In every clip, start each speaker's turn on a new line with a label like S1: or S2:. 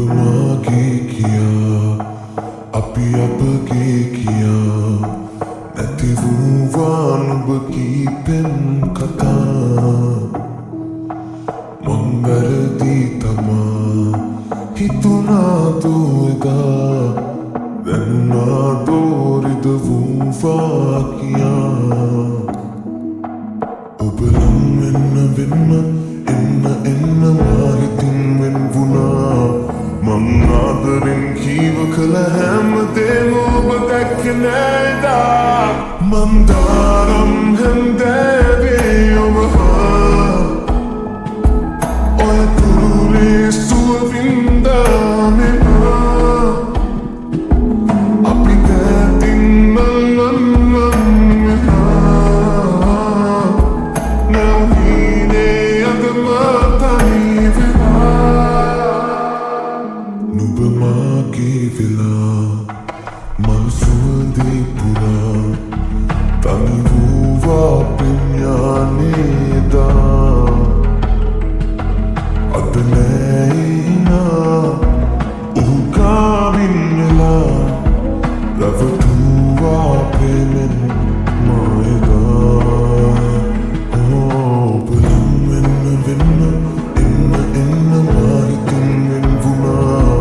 S1: මාගේ කියා අපි අපගේ කියා නැති වූවා නුඹ කීපෙන් කතා මං වැරදි තමා හිතුනා දෝදා දැනුනා දෝරිද වූවා කියා ඔබ නම් වෙන්න එන්න මාහිතින් වෙන් වුණා මං ආදරෙන් කීව කළ හැම දේම ඔබ දැක්කේ නෑදා මන්දාරම් හැන්දෑවේ ඔබ ඔය පුරුලේ සුව වින්දා මෙහා අපි දැතින් නන්නන් මෙහා නැවීනේ අද මතයි වෙලා නුඹ මාගේ වෙලා මල් සුවඳේ පුරා තනි වූවා පින්යානේදා අද නෑයිනා ඔහු ගාවින් වෙලා රැවටුවා ප්‍රේමෙන් මායදා ඔබ නම් වෙන්න එන්න මාහිතින් වෙන් වුණා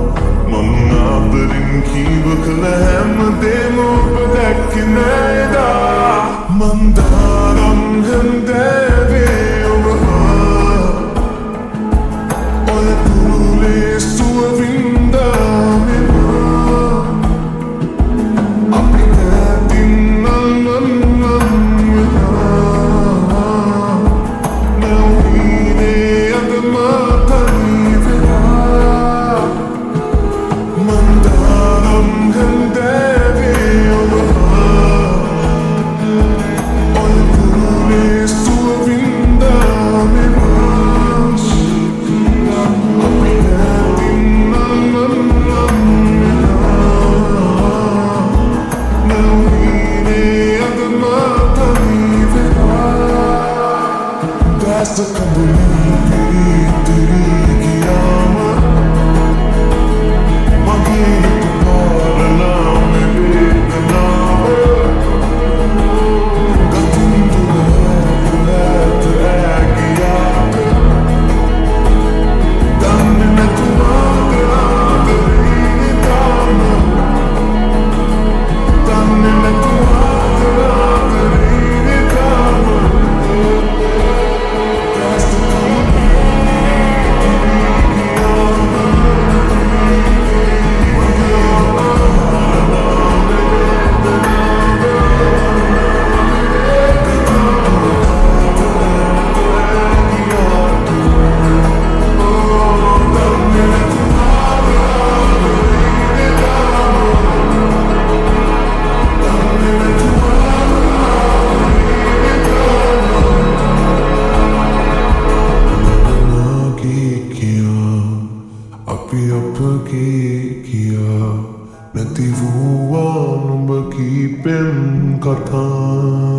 S1: මං ආදරෙන් කීව කළ හැම දේම ඔබ දැක්කේ නෑදා මන්දාරම් හැන්දෑවේ ඔබ ඔය පුරුලේ සුව වින්දා මෙහා අපි දැතින් නන්නන් මෙහා නැවීනේ අද මතයි වෙලා මන්දාරම් හැන්දෑවේ ඔබ ඔය පුරුලේ සුව වින්දා මෙහා අපි දැතින් නන්නන් මෙහා නැවීනේ අද මතයි වෙලා දැස්ස කඳුලින් පිරිතිරී ගියාම මගේ හිත පාරලා මේ වේදනාව ගතින් දුර ඇත ඇගියාට දන්නේ නැතුව ආදරේ තාම දන්නේ නැතුව ආදරේ තාම දැස්ස අපි අපගේ කියා නැති වූවා නුඹ කීපෙන් කතා